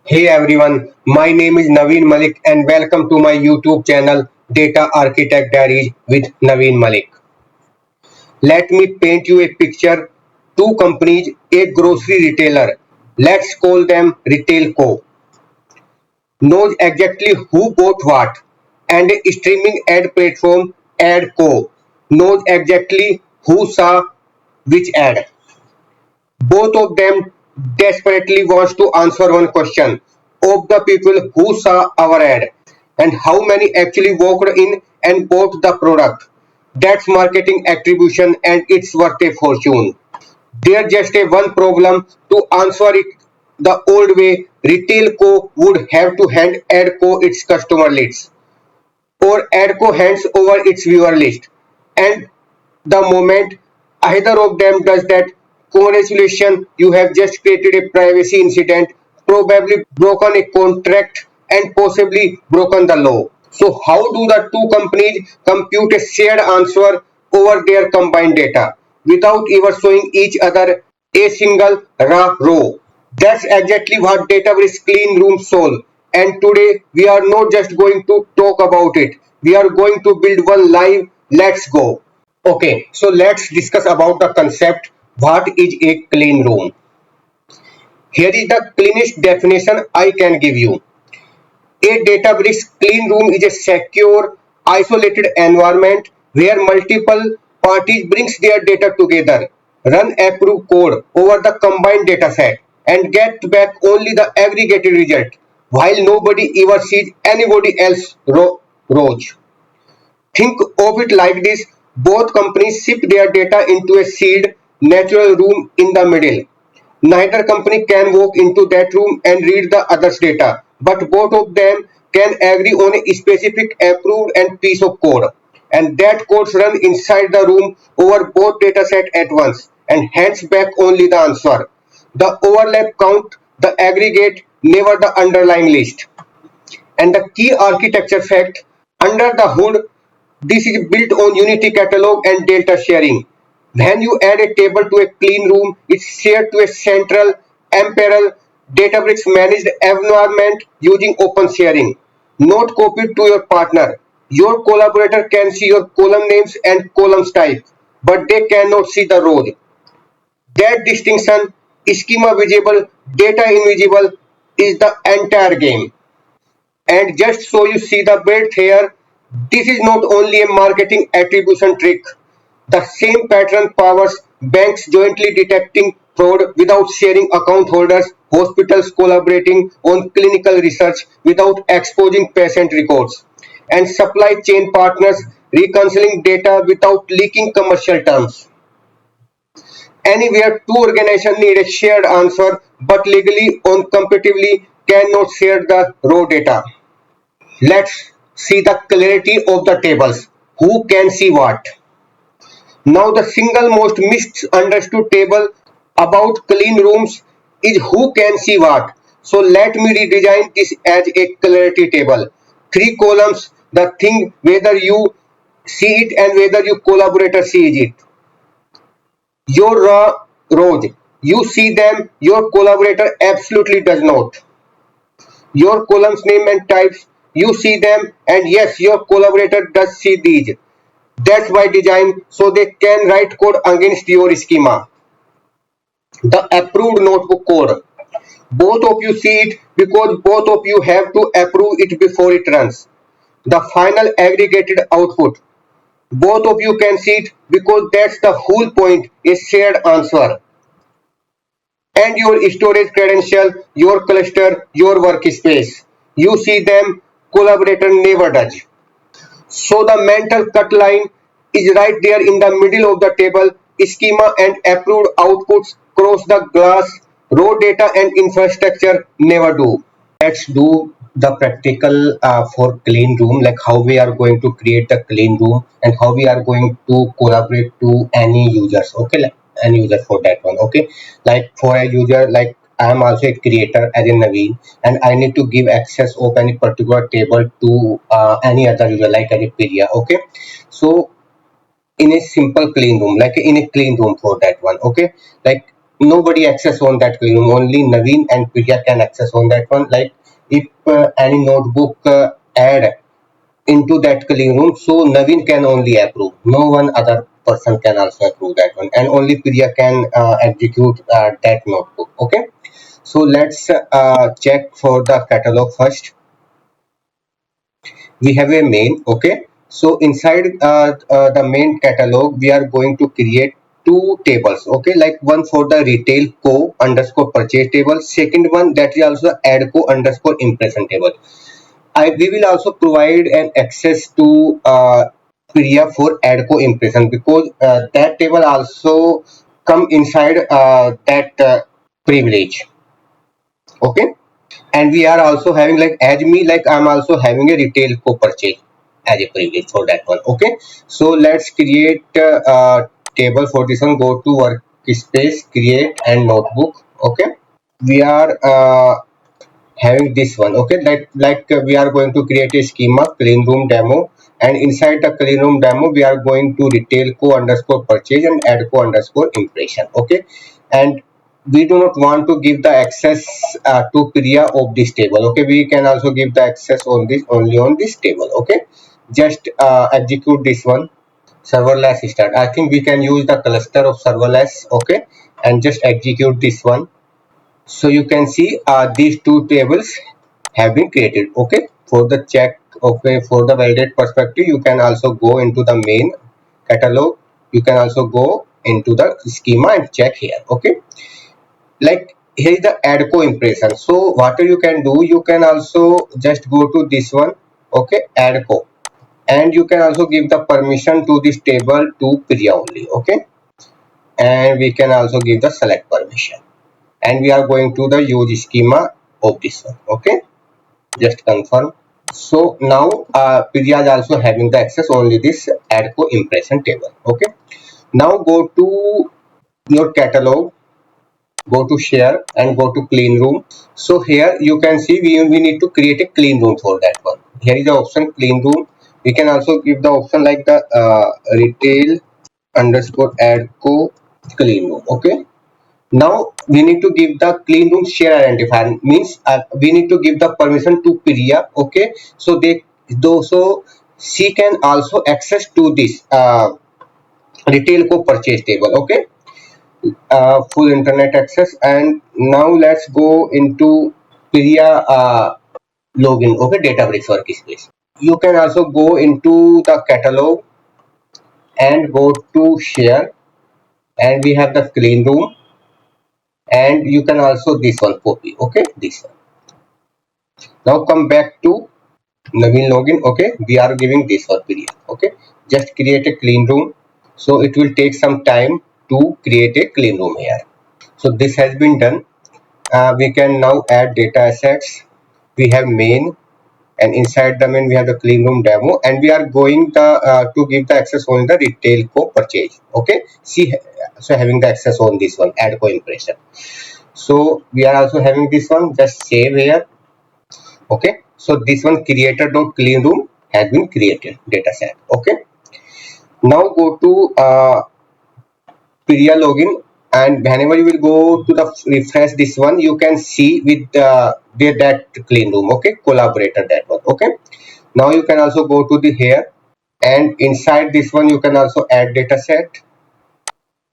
Hey everyone, my name is Naveen Malik and welcome to my YouTube channel Data Architect Diaries with Naveen Malik. Let me paint you a picture. Two companies, a grocery retailer, let's call them Retail Co. knows exactly who bought what, and a streaming ad platform Ad Co. knows exactly who saw which ad. Both of them desperately wants to answer one question of the people who saw our ad and how many actually walked in and bought the product. That's marketing attribution and it's worth a fortune. There's just a one problem to answer it the old way. Retail Co would have to hand Adco its customer lists or Adco hands over its viewer list. And the moment either of them does that, congratulations, you have just created a privacy incident, probably broken a contract, and possibly broken the law. So, how do the two companies compute a shared answer over their combined data without ever showing each other a single raw row? That's exactly what Databricks Clean Room solve. And today we are not just going to talk about it. We are going to build one live. Let's go. Okay, so let's discuss about the concept. What is a clean room? Here is the cleanest definition I can give you. A Databricks clean room is a secure, isolated environment where multiple parties brings their data together, run approved code over the combined dataset, and get back only the aggregated result, while nobody ever sees anybody else rows. Think of it like this: both companies ship their data into a sealed, natural room in the middle. Neither company can walk into that room and read the other's data, but both of them can agree on a specific approved and piece of code. And that code run inside the room over both datasets at once and hands back only the answer. The overlap count the aggregate, never the underlying list. And the key architecture fact: under the hood, this is built on Unity catalog and delta sharing. When you add a table to a clean room, it's shared to a central ephemeral Databricks managed environment using open sharing, not copied to your partner. Your collaborator can see your column names and columns type, but they cannot see the rows. That distinction, schema visible, data invisible, is the entire game. And just so you see the breadth here, this is not only a marketing attribution trick. The same pattern powers banks jointly detecting fraud without sharing account holders, hospitals collaborating on clinical research without exposing patient records, and supply chain partners reconciling data without leaking commercial terms. Anywhere two organizations need a shared answer but legally or competitively cannot share the raw data. Let's see the clarity of the tables. Who can see what? Now the single most misunderstood table about clean rooms is who can see what. So let me redesign this as a clarity table. Three columns, the thing whether you see it and whether your collaborator sees it. Your raw rows, you see them, your collaborator absolutely does not. Your columns name and types, you see them, and yes, your collaborator does see these. That's by design, so they can write code against your schema. The approved notebook code. Both of you see it because both of you have to approve it before it runs. The final aggregated output. Both of you can see it because that's the whole point, a shared answer. And your storage credential, your cluster, your workspace. You see them, collaborator never does. So the mental cut line is right there in the middle of the table. Schema and approved outputs cross the glass. Raw data and infrastructure never do. Let's do the practical for clean room, like how we are going to create the clean room and how we are going to collaborate to any users. Okay, like any user for that one. Okay, like for a user, like I am also a creator as in Naveen, and I need to give access of any particular table to any other user, like any pedia. Okay, so in a simple clean room, like in a clean room for that one. Okay, like nobody access on that clean room. Only Naveen and Priya can access on that one. Like if any notebook add into that clean room, so Naveen can only approve. No one other person can also approve that one, and only Priya can execute that notebook. Okay, so let's check for the catalog first. We have a main. Okay, so inside the main catalog we are going to create two tables. Okay, like one for the retail co underscore purchase table, second one that is also add co underscore impression table. We will also provide an access to Priya for ADCO impression, because that table also come inside that privilege. Okay, and we are also having, like as me, like I'm also having a retail co-purchase as a privilege for that one. Okay, so let's create a table for this one. Go to workspace, create and notebook. Okay, we are having this one. Okay, we are going to create a schema clean room demo, and inside the clean room demo we are going to retail co underscore purchase and add co underscore impression. Okay, and we do not want to give the access to Priya of this table. Okay, we can also give the access on this, only on this table. Okay, just execute this one. Serverless start. I think we can use the cluster of serverless. Okay, and just execute this one. So you can see these two tables have been created. Okay, for the check, okay, for the validate perspective, you can also go into the main catalog. You can also go into the schema and check here. Okay, like here is the ADCO impression. So what you can do, you can also just go to this one. Okay, ADCO, and you can also give the permission to this table to Priya only. Okay, and we can also give the select permission, and we are going to the use schema of this one. Okay, just confirm. So now Priya is also having the access only this ADCO impression table. Okay, now go to your catalog, go to share and go to clean room. So here you can see we need to create a clean room for that one. Here is the option clean room. We can also give the option like the retail underscore ADCO clean room. Okay, now we need to give the clean room share identifier, means we need to give the permission to Priya. Okay, so so she can also access to this retail co purchase table. Okay, full internet access. And now let's go into Priya login. Okay, Databricks workspace. You can also go into the catalog and go to share, and we have the clean room, and you can also this one copy. Okay, this one. Now come back to Naveen login. Okay, we are giving this for period. Okay, just create a clean room. So it will take some time to create a clean room here. So this has been done. We can now add data assets. We have main, and inside the main we have the clean room demo, and we are going to give the access on the retail co purchase. Okay, see, so having the access on this one, add co impression. So we are also having this one. Just save here. Okay, so this one creator dot clean room has been created data set. Okay, now go to Priya login, and whenever you will go to the refresh this one, you can see with that clean room. Okay, collaborator, that one. Okay, now you can also go to the here, and inside this one you can also add data set,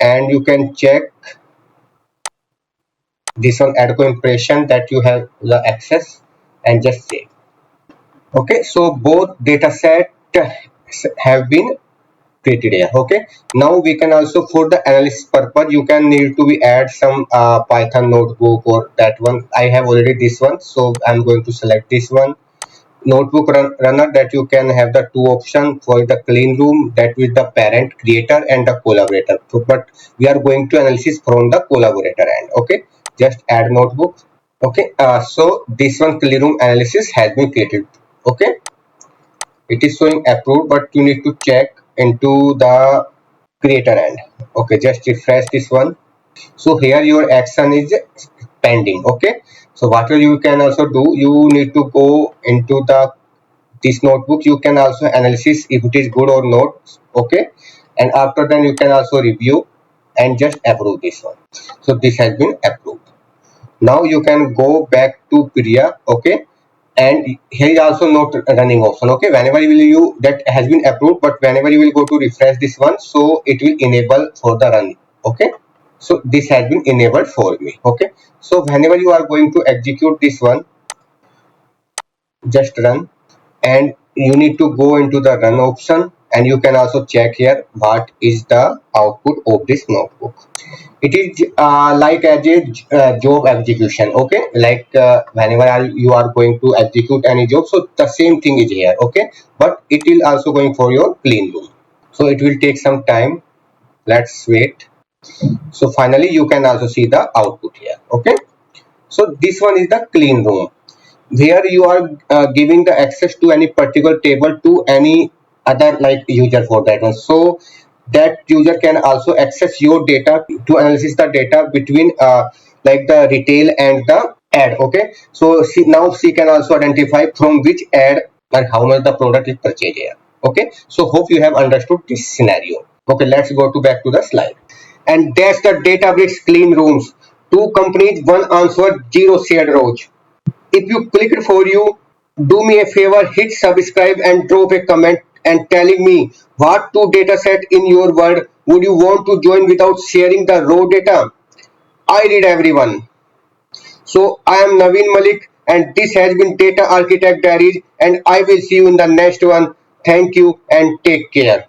and you can check this one add impression that you have the access, and just save. Okay, so both data set have been created here. Okay, now we can also, for the analysis purpose, you can need to be add some Python notebook or that one. I have already this one, so I'm going to select this one notebook runner, that you can have the two options for the clean room, that with the parent creator and the collaborator. So, but we are going to analysis from the collaborator end. Okay, just add notebook. Okay, so this one clean room analysis has been created. Okay, it is showing approved, but you need to check into the creator end. Okay, just refresh this one. So here your action is pending. Okay, so what you can also do, you need to go into the this notebook. You can also analysis if it is good or not. Okay, and after then you can also review, and just approve this one. So this has been approved. Now you can go back to Priya, okay, and here is also not running option, okay. Whenever will you that has been approved, but whenever you will go to refresh this one, so it will enable for the run, okay. So this has been enabled for me, okay. So whenever you are going to execute this one, just run, and you need to go into the run option, and you can also check here what is the output of this notebook. It is like as a job execution, okay, like whenever you are going to execute any job, so the same thing is here, okay, but it will also going for your clean room, so it will take some time. Let's wait. So finally you can also see the output here, okay. So this one is the clean room, where you are giving the access to any particular table to any other like user for that one, so that user can also access your data to analyze the data between like the retail and the ad, okay. So now she can also identify from which ad and how much the product is purchased here, okay. So hope you have understood this scenario. Okay, let's go to back to the slide. And that's the Databricks Clean Rooms. Two companies, one answer, zero shared rows. If you clicked for you, do me a favor, hit subscribe and drop a comment and telling me what two data set in your world would you want to join without sharing the raw data. I read everyone. So I am Naveen Malik and this has been Data Architect Diaries, and I will see you in the next one. Thank you and take care.